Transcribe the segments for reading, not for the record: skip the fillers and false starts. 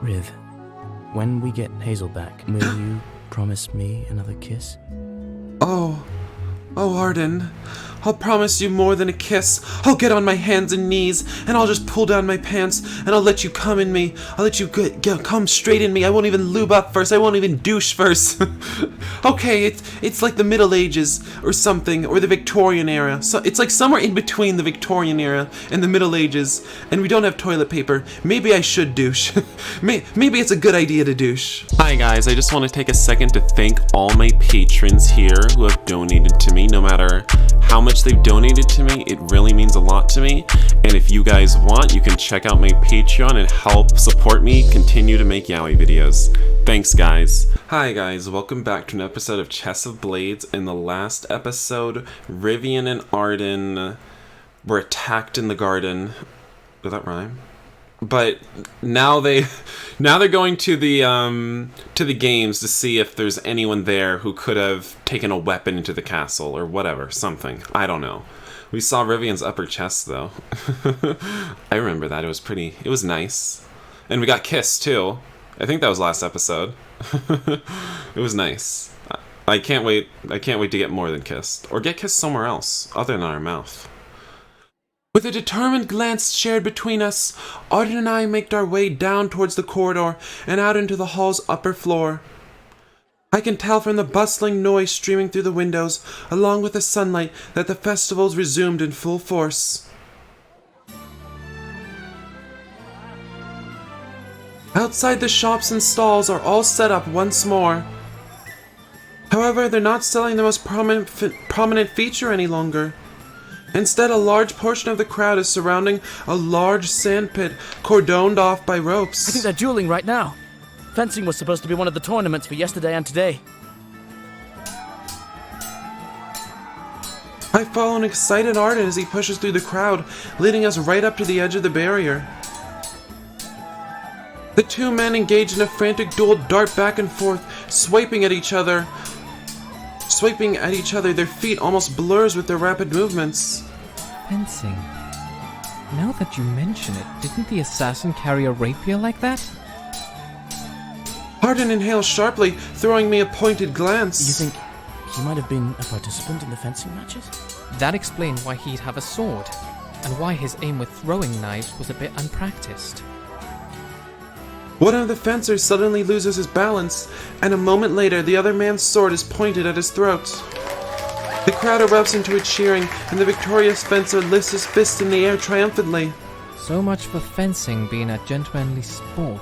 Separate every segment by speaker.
Speaker 1: Riv, when we get Hazel back, will you promise me another kiss?
Speaker 2: Oh, Arden, I'll promise you more than a kiss. I'll get on my hands and knees, and I'll just pull down my pants, and I'll let you come in me. I'll let you come straight in me. I won't even lube up first. I won't even douche first. Okay, it's like the Middle Ages or something, or the Victorian era. So it's like somewhere in between the Victorian era and the Middle Ages, and we don't have toilet paper. Maybe I should douche. Maybe it's a good idea to douche. Hi guys, I just want to take a second to thank all my patrons here who have donated to me. No matter how much they've donated to me, it really means a lot to me. And if you guys want, you can check out my Patreon and help support me continue to make yaoi videos. Thanks guys. Hi guys, welcome back to an episode of Chess of Blades. In the last episode, Rivian and Arden were attacked in the garden. Did that rhyme? But now they're going to the games to see if there's anyone there who could have taken a weapon into the castle or whatever, something. I don't know. We saw Rivian's upper chest though. I remember that. It was nice. And we got kissed too. I think that was last episode. It was nice. I can't wait to get more than kissed. Or get kissed somewhere else other than our mouth. With a determined glance shared between us, Arden and I make our way down towards the corridor and out into the hall's upper floor. I can tell from the bustling noise streaming through the windows, along with the sunlight, that the festival's resumed in full force. Outside, the shops and stalls are all set up once more. However, they're not selling the most prominent feature any longer. Instead, a large portion of the crowd is surrounding a large sandpit cordoned off by ropes.
Speaker 1: I think they're dueling right now. Fencing was supposed to be one of the tournaments for yesterday and today.
Speaker 2: I follow an excited Arden as he pushes through the crowd, leading us right up to the edge of the barrier. The two men engage in a frantic duel, dart back and forth, swiping at each other, their feet almost blurs with their rapid movements.
Speaker 3: Fencing. Now that you mention it, didn't the assassin carry a rapier like that?
Speaker 2: Arden inhales sharply, throwing me a pointed glance.
Speaker 1: You think he might have been a participant in the fencing matches?
Speaker 3: That explained why he'd have a sword, and why his aim with throwing knives was a bit unpracticed.
Speaker 2: One of the fencers suddenly loses his balance, and a moment later the other man's sword is pointed at his throat. The crowd erupts into a cheering, and the victorious fencer lifts his fist in the air triumphantly.
Speaker 3: So much for fencing being a gentlemanly sport.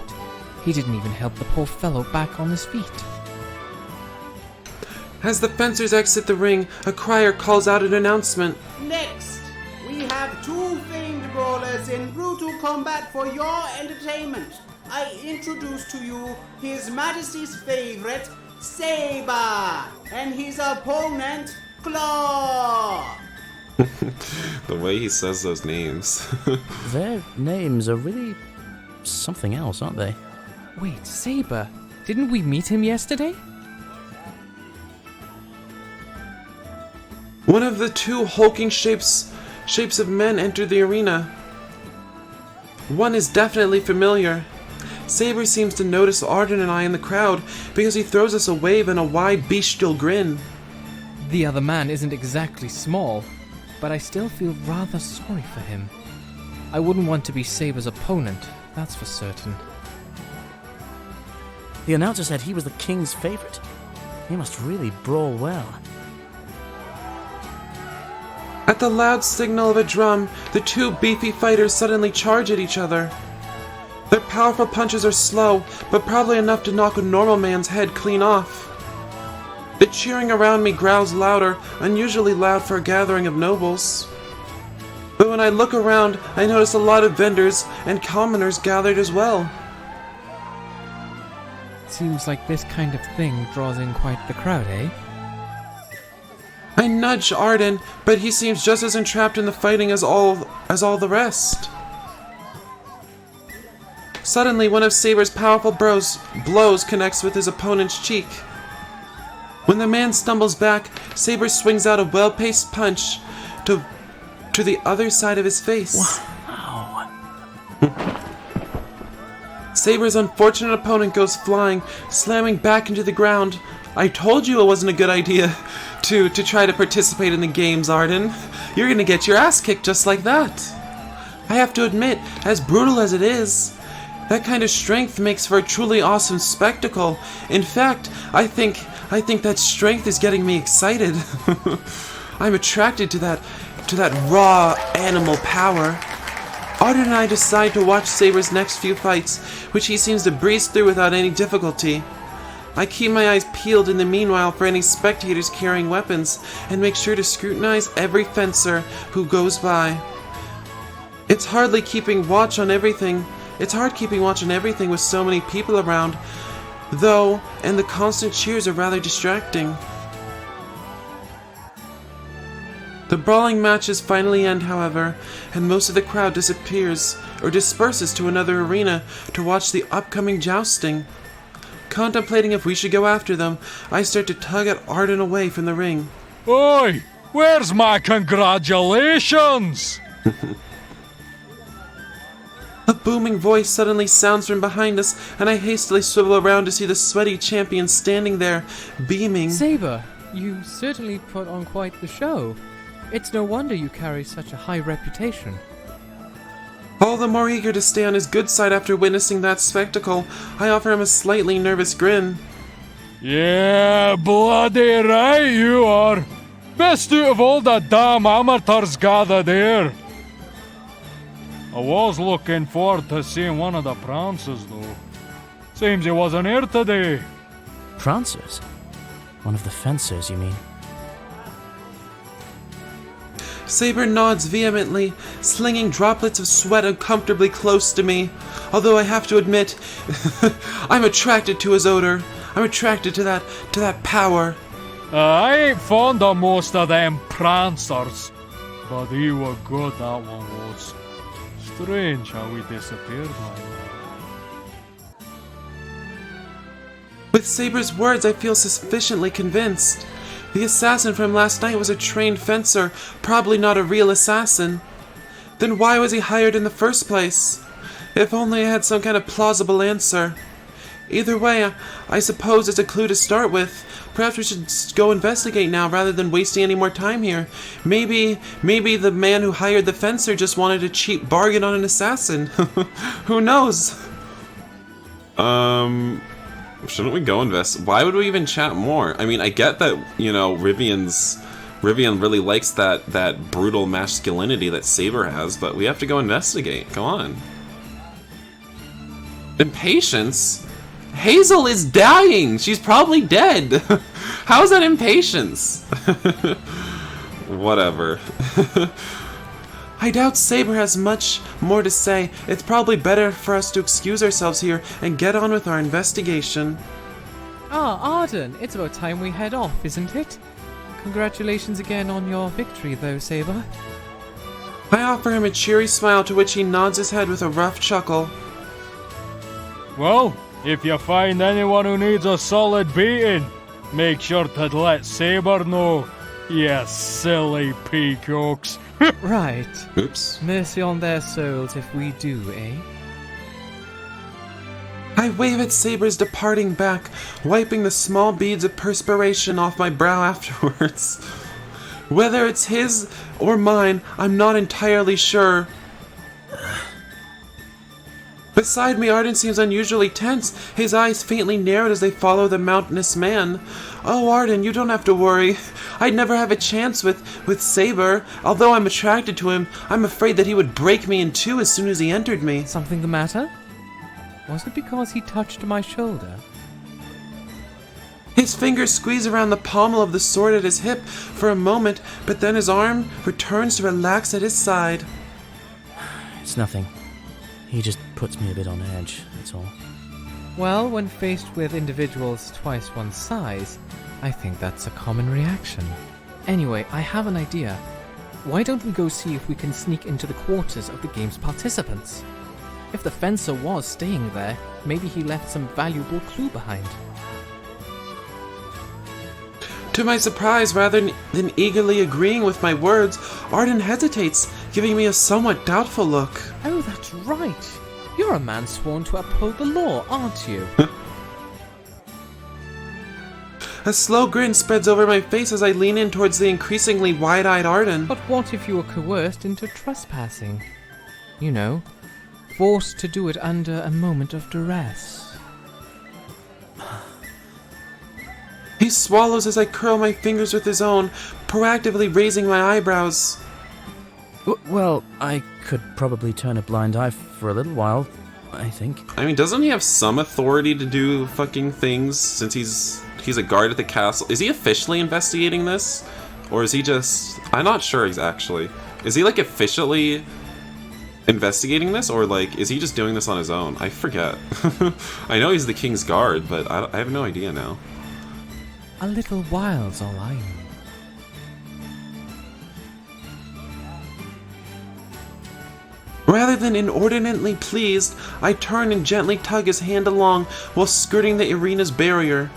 Speaker 3: He didn't even help the poor fellow back on his feet.
Speaker 2: As the fencers exit the ring, a crier calls out an announcement.
Speaker 4: Next, we have two famed brawlers in brutal combat for your entertainment. I introduce to you His Majesty's favorite, Saber, and his opponent, Claw.
Speaker 2: The way he says those names.
Speaker 1: Their names are really something else, aren't they?
Speaker 3: Wait, Saber? Didn't we meet him yesterday?
Speaker 2: One of the two hulking shapes of men enter the arena. One is definitely familiar. Saber seems to notice Arden and I in the crowd because he throws us a wave and a wide bestial grin.
Speaker 3: The other man isn't exactly small, but I still feel rather sorry for him. I wouldn't want to be Saber's opponent, that's for certain.
Speaker 1: The announcer said he was the king's favorite. He must really brawl well.
Speaker 2: At the loud signal of a drum, the two beefy fighters suddenly charge at each other. Their powerful punches are slow, but probably enough to knock a normal man's head clean off. The cheering around me growls louder, unusually loud for a gathering of nobles. But when I look around, I notice a lot of vendors and commoners gathered as well.
Speaker 3: Seems like this kind of thing draws in quite the crowd, eh?
Speaker 2: I nudge Arden, but he seems just as entrapped in the fighting as all the rest. Suddenly, one of Saber's powerful blows connects with his opponent's cheek. When the man stumbles back, Saber swings out a well-paced punch to the other side of his face.
Speaker 1: Wow.
Speaker 2: Saber's unfortunate opponent goes flying, slamming back into the ground. I told you it wasn't a good idea to try to participate in the games, Arden. You're gonna get your ass kicked just like that. I have to admit, as brutal as it is, that kind of strength makes for a truly awesome spectacle. In fact, I think that strength is getting me excited. I'm attracted to that raw animal power. Arden and I decide to watch Saber's next few fights, which he seems to breeze through without any difficulty. I keep my eyes peeled in the meanwhile for any spectators carrying weapons, and make sure to scrutinize every fencer who goes by. It's hard keeping watch on everything with so many people around, though, and the constant cheers are rather distracting. The brawling matches finally end, however, and most of the crowd disappears or disperses to another arena to watch the upcoming jousting. Contemplating if we should go after them, I start to tug at Arden away from the ring.
Speaker 5: Oi! Where's my congratulations?
Speaker 2: A booming voice suddenly sounds from behind us, and I hastily swivel around to see the sweaty champion standing there, beaming.
Speaker 3: Saber, you certainly put on quite the show. It's no wonder you carry such a high reputation.
Speaker 2: All the more eager to stay on his good side after witnessing that spectacle, I offer him a slightly nervous grin.
Speaker 5: Yeah, bloody right you are. Best out of all the damn amateurs gathered here. I was looking forward to seeing one of the prancers, though. Seems he wasn't here today.
Speaker 1: Prancers? One of the fencers, you mean?
Speaker 2: Saber nods vehemently, slinging droplets of sweat uncomfortably close to me. Although I have to admit, I'm attracted to his odor. I'm attracted to that power.
Speaker 5: I ain't fond of most of them prancers, but he were good, that one was. Strange how he disappeared like that.
Speaker 2: With Saber's words, I feel sufficiently convinced. The assassin from last night was a trained fencer, probably not a real assassin. Then why was he hired in the first place? If only I had some kind of plausible answer. Either way, I suppose it's a clue to start with. Perhaps we should go investigate now rather than wasting any more time here. Maybe the man who hired the fencer just wanted a cheap bargain on an assassin. Who knows? Shouldn't we go invest? Why would we even chat more? I mean, I get that, Rivian really likes that brutal masculinity that Saber has, but we have to go investigate. Come on. Impatience? Hazel is dying! She's probably dead! How is that impatience? Whatever. I doubt Saber has much more to say. It's probably better for us to excuse ourselves here and get on with our investigation.
Speaker 3: Ah, Arden, it's about time we head off, isn't it? Congratulations again on your victory, though, Saber.
Speaker 2: I offer him a cheery smile, to which he nods his head with a rough chuckle.
Speaker 5: Well, if you find anyone who needs a solid beating, make sure to let Saber know. You silly peacocks.
Speaker 3: Right.
Speaker 2: Oops.
Speaker 3: Mercy on their souls if we do, eh?
Speaker 2: I wave at Saber's departing back, wiping the small beads of perspiration off my brow afterwards. Whether it's his or mine, I'm not entirely sure. Beside me, Arden seems unusually tense, his eyes faintly narrowed as they follow the mountainous man. Oh, Arden, you don't have to worry. I'd never have a chance with Saber. Although I'm attracted to him, I'm afraid that he would break me in two as soon as he entered me.
Speaker 3: Something the matter? Was it because he touched my shoulder?
Speaker 2: His fingers squeeze around the pommel of the sword at his hip for a moment, but then his arm returns to relax at his side.
Speaker 1: It's nothing. He just puts me a bit on edge, that's all.
Speaker 3: Well, when faced with individuals twice one's size, I think that's a common reaction. Anyway, I have an idea. Why don't we go see if we can sneak into the quarters of the game's participants? If the fencer was staying there, maybe he left some valuable clue behind.
Speaker 2: To my surprise, rather than eagerly agreeing with my words, Arden hesitates, giving me a somewhat doubtful look.
Speaker 3: Oh, that's right. You're You're a man sworn to uphold the law, aren't you?
Speaker 2: A slow grin spreads over my face as I lean in towards the increasingly wide-eyed Arden.
Speaker 3: But what if you were coerced into trespassing? You know, forced to do it under a moment of duress.
Speaker 2: He swallows as I curl my fingers with his own, proactively raising my eyebrows.
Speaker 1: Well, I could probably turn a blind eye for a little while, I think.
Speaker 2: I mean, doesn't he have some authority to do fucking things since he's a guard at the castle? Is he officially investigating this? Or is he just... I'm not sure actually. Is he like officially investigating this? Or like, is he just doing this on his own? I forget. I know he's the king's guard, but I have no idea now.
Speaker 3: A little while's all I need.
Speaker 2: Rather than inordinately pleased, I turn and gently tug his hand along while skirting the arena's barrier.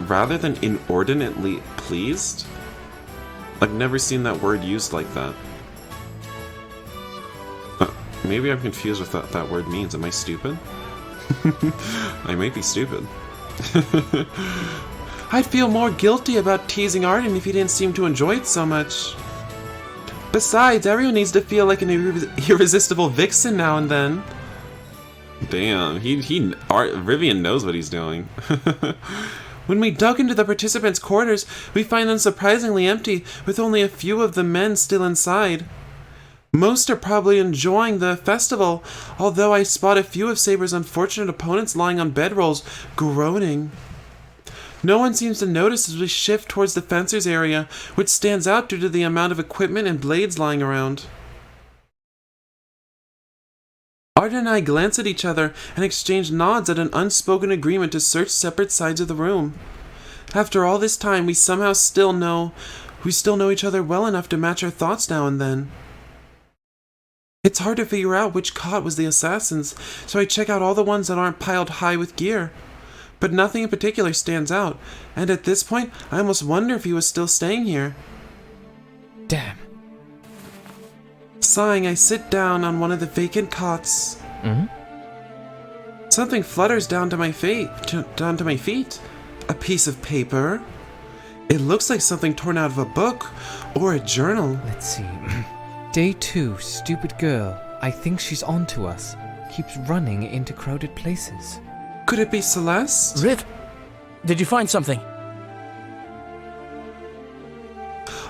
Speaker 2: Rather than inordinately pleased? I've never seen that word used like that. Maybe I'm confused with what that word means. Am I stupid? I might be stupid. I'd feel more guilty about teasing Arden if he didn't seem to enjoy it so much. Besides, everyone needs to feel like an irresistible vixen now and then. Damn, Rivian knows what he's doing. When we dug into the participants' quarters, we find them surprisingly empty, with only a few of the men still inside. Most are probably enjoying the festival, although I spot a few of Saber's unfortunate opponents lying on bedrolls, groaning. No one seems to notice as we shift towards the fencers area, which stands out due to the amount of equipment and blades lying around. Arden and I glance at each other and exchange nods at an unspoken agreement to search separate sides of the room. After all this time, we still know each other well enough to match our thoughts now and then. It's hard to figure out which cot was the assassins, so I check out all the ones that aren't piled high with gear. But nothing in particular stands out, and at this point, I almost wonder if he was still staying here.
Speaker 3: Damn.
Speaker 2: Sighing, I sit down on one of the vacant cots. Something flutters down to my feet. A piece of paper. It looks like something torn out of a book or a journal.
Speaker 3: Let's see. Day 2, stupid girl. I think she's on to us. Keeps running into crowded places.
Speaker 2: Could it be Celeste?
Speaker 1: Riv, did you find something?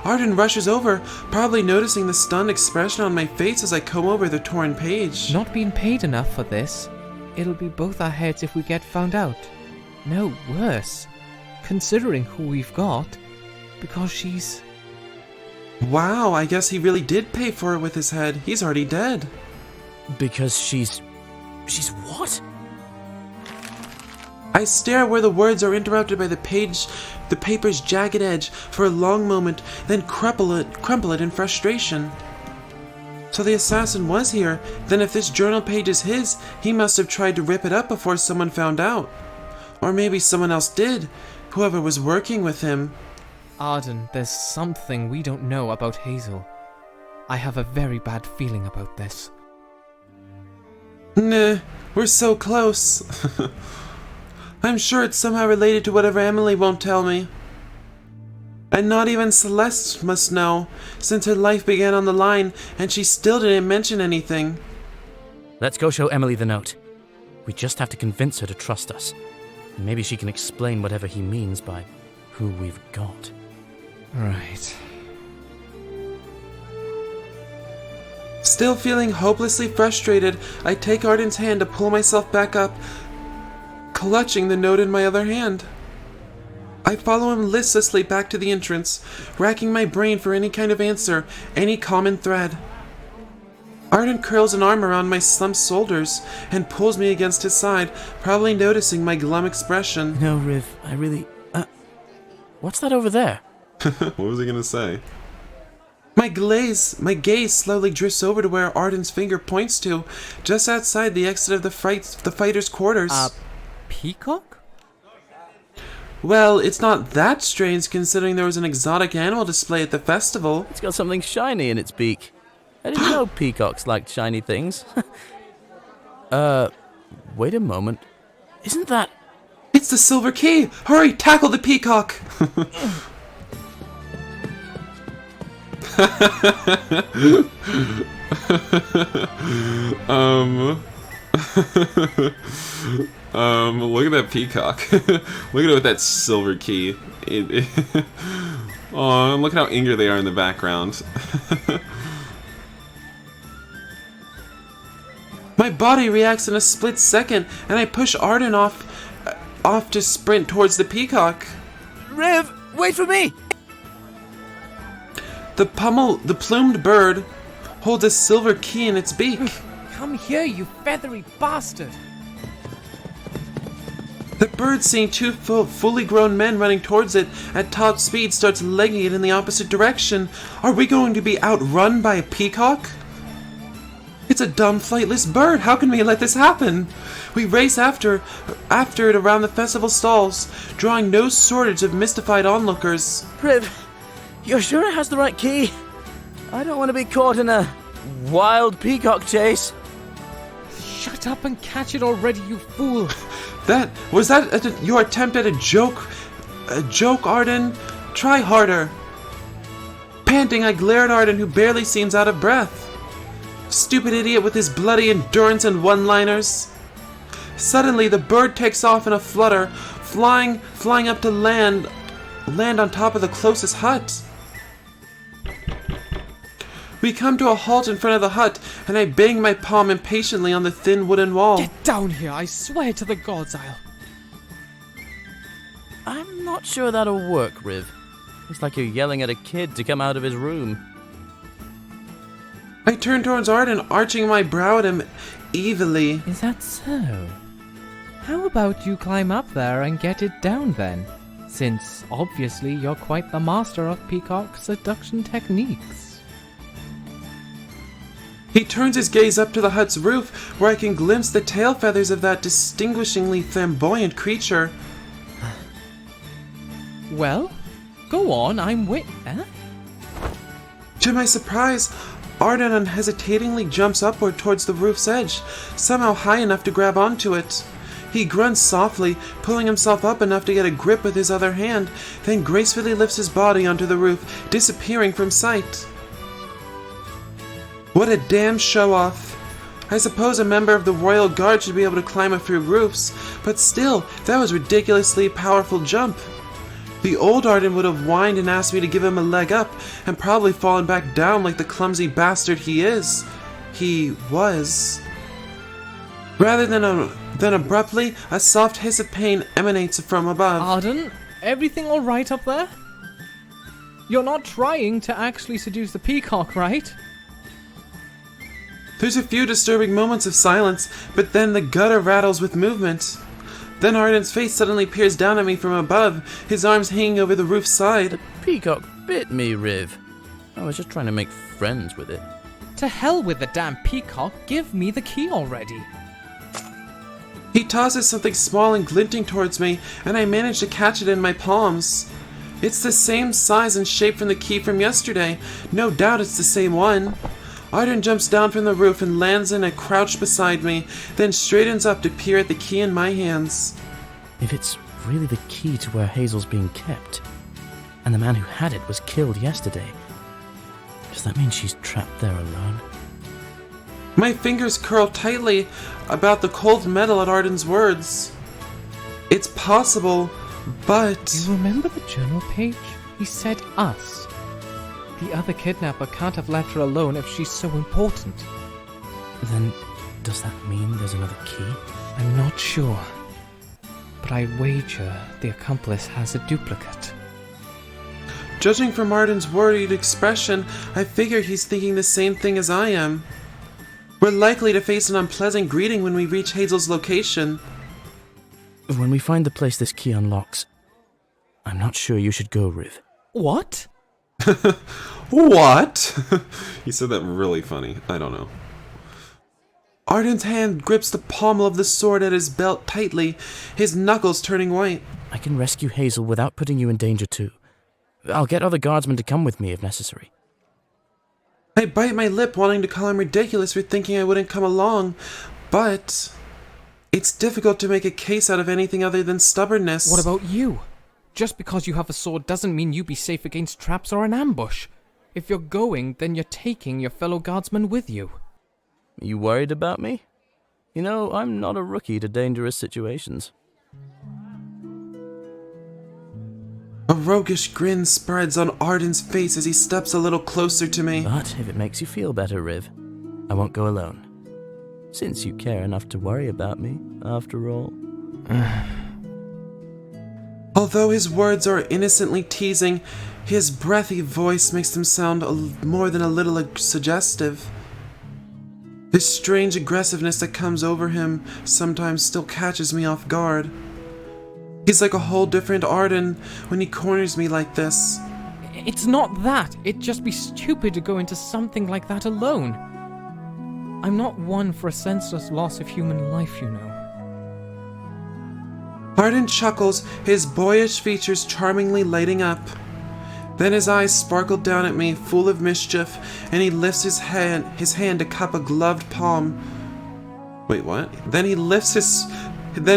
Speaker 2: Arden rushes over, probably noticing the stunned expression on my face as I comb over the torn page.
Speaker 3: Not being paid enough for this. It'll be both our heads if we get found out. No, worse. Considering who we've got. Because she's...
Speaker 2: Wow, I guess he really did pay for it with his head. He's already dead.
Speaker 1: Because she's what?
Speaker 2: I stare where the words are interrupted by the paper's jagged edge for a long moment, then crumple it in frustration. So the assassin was here. Then if this journal page is his, he must have tried to rip it up before someone found out. Or maybe someone else did, whoever was working with him.
Speaker 3: Arden, there's something we don't know about Hazel. I have a very bad feeling about this.
Speaker 2: Nah, we're so close. I'm sure it's somehow related to whatever Emily won't tell me. And not even Celeste must know, since her life began on the line and she still didn't mention anything.
Speaker 1: Let's go show Emily the note. We just have to convince her to trust us. And maybe she can explain whatever he means by who we've got.
Speaker 3: Right.
Speaker 2: Still feeling hopelessly frustrated, I take Arden's hand to pull myself back up, clutching the note in my other hand. I follow him listlessly back to the entrance, racking my brain for any kind of answer, any common thread. Arden curls an arm around my slumped shoulders and pulls me against his side, probably noticing my glum expression.
Speaker 1: No, Riv, I really... what's that over there?
Speaker 2: What was he gonna say? My gaze slowly drifts over to where Arden's finger points to, just outside the exit of the fighter's quarters.
Speaker 3: Peacock?
Speaker 2: Well, it's not that strange considering there was an exotic animal display at the festival.
Speaker 1: It's got something shiny in its beak. I didn't know peacocks liked shiny things. Wait a moment. Isn't that...
Speaker 2: It's the silver key! Hurry, tackle the peacock! Look at that peacock. Look at it with that silver key. Oh, look at how angry they are in the background. My body reacts in a split second, and I push Arden off to sprint towards the peacock.
Speaker 1: Riv, wait for me!
Speaker 2: The plumed bird holds a silver key in its beak.
Speaker 3: Come here, you feathery bastard!
Speaker 2: The bird, seeing two fully grown men running towards it at top speed, starts legging it in the opposite direction. Are we going to be outrun by a peacock? It's a dumb, flightless bird. How can we let this happen? We race after it around the festival stalls, drawing no shortage of mystified onlookers.
Speaker 1: Riv, you're sure it has the right key? I don't want to be caught in a wild peacock chase.
Speaker 3: Shut up and catch it already, you fool!
Speaker 2: Was that your attempt at a joke? A joke, Arden? Try harder. Panting, I glare at Arden, who barely seems out of breath. Stupid idiot with his bloody endurance and one-liners. Suddenly, the bird takes off in a flutter, flying up to land on top of the closest hut. We come to a halt in front of the hut, and I bang my palm impatiently on the thin wooden wall.
Speaker 3: Get down here, I swear to the gods
Speaker 1: I'm not sure that'll work, Riv. It's like you're yelling at a kid to come out of his room.
Speaker 2: I turn towards Arden, arching my brow at him evilly.
Speaker 3: Is that so? How about you climb up there and get it down then? Since, obviously, you're quite the master of peacock seduction techniques.
Speaker 2: He turns his gaze up to the hut's roof, where I can glimpse the tail feathers of that distinguishingly flamboyant creature.
Speaker 3: Well, go on, I'm
Speaker 2: To my surprise, Arden unhesitatingly jumps upward towards the roof's edge, somehow high enough to grab onto it. He grunts softly, pulling himself up enough to get a grip with his other hand, then gracefully lifts his body onto the roof, disappearing from sight. What a damn show-off. I suppose a member of the Royal Guard should be able to climb a few roofs, but still, that was a ridiculously powerful jump. The old Arden would have whined and asked me to give him a leg up, and probably fallen back down like the clumsy bastard he is. He was. Rather than abruptly, a soft hiss of pain emanates from above.
Speaker 3: Arden, everything alright up there? You're not trying to actually seduce the peacock, right?
Speaker 2: There's a few disturbing moments of silence, but then the gutter rattles with movement. Then Arden's face suddenly peers down at me from above, his arms hanging over the roof's side.
Speaker 1: The peacock bit me, Riv. I was just trying to make friends with it.
Speaker 3: To hell with the damn peacock, give me the key already.
Speaker 2: He tosses something small and glinting towards me, and I manage to catch it in my palms. It's the same size and shape from the key from yesterday. No doubt it's the same one. Arden jumps down from the roof and lands in a crouch beside me, then straightens up to peer at the key in my hands.
Speaker 1: If it's really the key to where Hazel's being kept, and the man who had it was killed yesterday, does that mean she's trapped there alone?
Speaker 2: My fingers curl tightly about the cold metal at Arden's words. It's possible, but...
Speaker 3: You remember the journal page? He said us. The other kidnapper can't have left her alone if she's so important.
Speaker 1: Then, does that mean there's another key?
Speaker 3: I'm not sure. But I wager the accomplice has a duplicate.
Speaker 2: Judging from Arden's worried expression, I figure he's thinking the same thing as I am. We're likely to face an unpleasant greeting when we reach Hazel's location.
Speaker 1: When we find the place this key unlocks, I'm not sure you should go, Riv.
Speaker 3: What?
Speaker 2: What? He said that really funny. I don't know. Arden's hand grips the pommel of the sword at his belt tightly, his knuckles turning white.
Speaker 1: I can rescue Hazel without putting you in danger too. I'll get other guardsmen to come with me if necessary.
Speaker 2: I bite my lip, wanting to call him ridiculous for thinking I wouldn't come along, But it's difficult to make a case out of anything other than stubbornness.
Speaker 3: What about you? Just because you have a sword doesn't mean you be safe against traps or an ambush. If you're going, then you're taking your fellow guardsmen with you.
Speaker 1: You worried about me? You know, I'm not a rookie to dangerous situations.
Speaker 2: A roguish grin spreads on Arden's face as he steps a little closer to me.
Speaker 1: But if it makes you feel better, Riv, I won't go alone. Since you care enough to worry about me, after all.
Speaker 2: Although his words are innocently teasing, his breathy voice makes them sound more than a little suggestive. His strange aggressiveness that comes over him sometimes still catches me off guard. He's like a whole different Arden when he corners me like this.
Speaker 3: It's not that. It'd just be stupid to go into something like that alone. I'm not one for a senseless loss of human life, you know.
Speaker 2: Arden chuckles, his boyish features charmingly lighting up. Then his eyes sparkle down at me, full of mischief, and he lifts his hand to cup a gloved palm. Wait, what? Then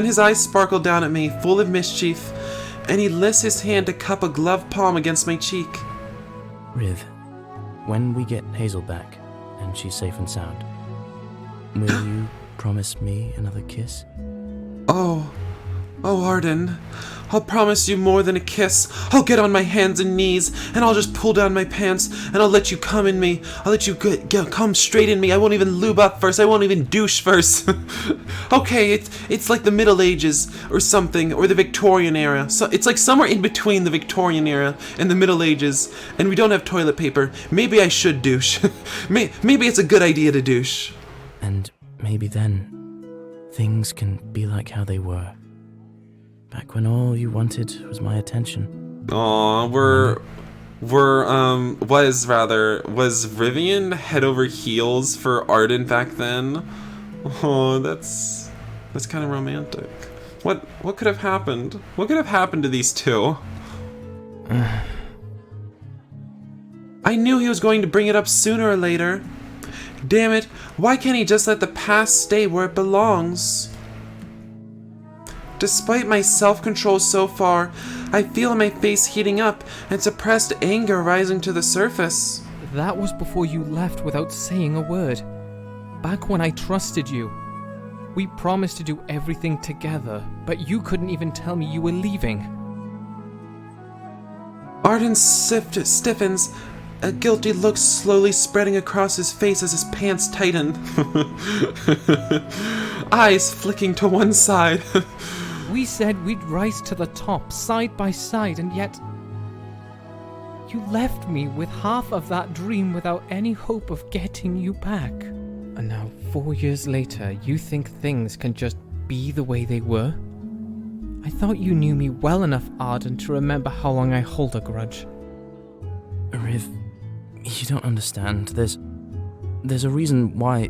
Speaker 2: his eyes sparkle down at me, full of mischief, and he lifts his hand to cup a gloved palm against my cheek.
Speaker 1: Riv, when we get Hazel back, and she's safe and sound, will you promise me another kiss?
Speaker 2: Oh, Arden, I'll promise you more than a kiss. I'll get on my hands and knees, and I'll just pull down my pants, and I'll let you come in me. I'll let you come straight in me. I won't even lube up first. I won't even douche first. Okay, it's like the Middle Ages or something, or the Victorian era. So it's like somewhere in between the Victorian era and the Middle Ages, and we don't have toilet paper. Maybe I should douche. Maybe it's a good idea to douche.
Speaker 1: And maybe then, things can be like how they were. Back when all you wanted was my attention.
Speaker 2: Aw, was Rivian head over heels for Arden back then? Oh, that's kind of romantic. What could have happened? What could have happened to these two? I knew he was going to bring it up sooner or later. Damn it, why can't he just let the past stay where it belongs? Despite my self-control so far, I feel my face heating up and suppressed anger rising to the surface.
Speaker 3: That was before you left without saying a word. Back when I trusted you. We promised to do everything together, but you couldn't even tell me you were leaving.
Speaker 2: Arden stiffens, a guilty look slowly spreading across his face as his pants tighten. Eyes flicking to one side.
Speaker 3: We said we'd rise to the top, side by side, and yet you left me with half of that dream without any hope of getting you back. And now, 4 years later, you think things can just be the way they were? I thought you knew me well enough, Arden, to remember how long I hold a grudge.
Speaker 1: Riv, you don't understand. There's a reason why...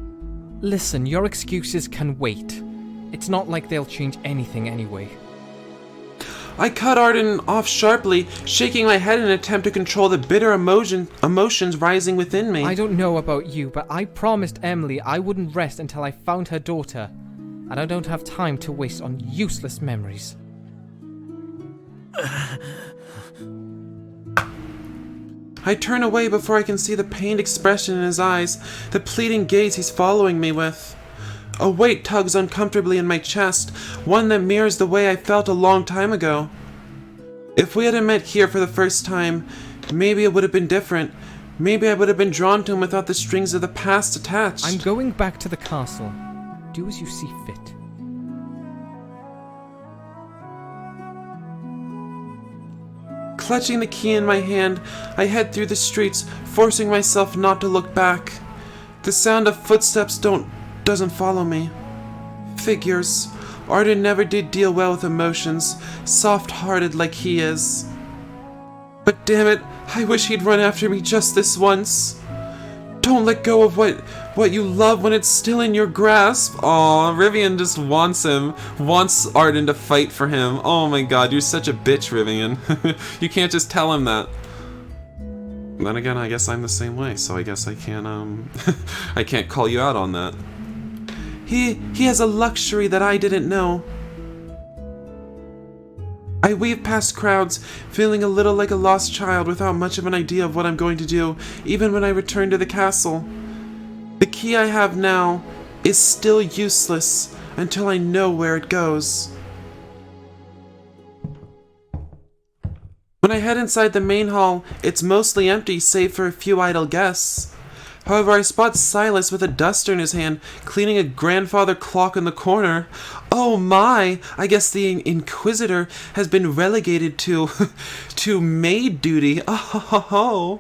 Speaker 3: Listen, your excuses can wait. It's not like they'll change anything anyway.
Speaker 2: I cut Arden off sharply, shaking my head in an attempt to control the bitter emotions rising within me.
Speaker 3: I don't know about you, but I promised Emily I wouldn't rest until I found her daughter. And I don't have time to waste on useless memories.
Speaker 2: I turn away before I can see the pained expression in his eyes, the pleading gaze he's following me with. A weight tugs uncomfortably in my chest, one that mirrors the way I felt a long time ago. If we hadn't met here for the first time, maybe it would have been different. Maybe I would have been drawn to him without the strings of the past attached.
Speaker 3: I'm going back to the castle. Do as you see fit.
Speaker 2: Clutching the key in my hand, I head through the streets, forcing myself not to look back. The sound of footsteps doesn't follow me. Figures. Arden never did deal well with emotions, soft-hearted like he is. But damn it, I wish he'd run after me just this once. Don't let go of what you love when it's still in your grasp. Aw, Rivian just wants Arden to fight for him. Oh my god, you're such a bitch, Rivian. You can't just tell him that. Then again, I guess I'm the same way, so I guess I can't, I can't call you out on that. He has a luxury that I didn't know. I weave past crowds, feeling a little like a lost child without much of an idea of what I'm going to do, even when I return to the castle. The key I have now is still useless until I know where it goes. When I head inside the main hall, it's mostly empty save for a few idle guests. However, I spot Silas with a duster in his hand, cleaning a grandfather clock in the corner. Oh my! I guess the Inquisitor has been relegated to to maid duty. Oh.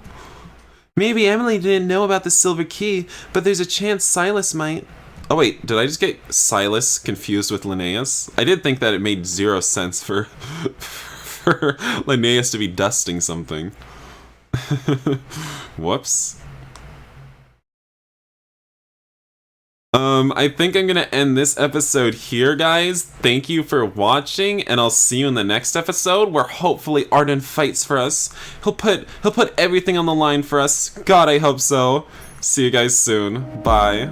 Speaker 2: Maybe Emily didn't know about the silver key, but there's a chance Silas might. Oh wait, did I just get Silas confused with Linnaeus? I did think that it made 0 sense for Linnaeus to be dusting something. Whoops. I think I'm gonna end this episode here, guys. Thank you for watching, and I'll see you in the next episode where hopefully Arden fights for us. He'll put everything on the line for us. God, I hope so. See you guys soon. Bye.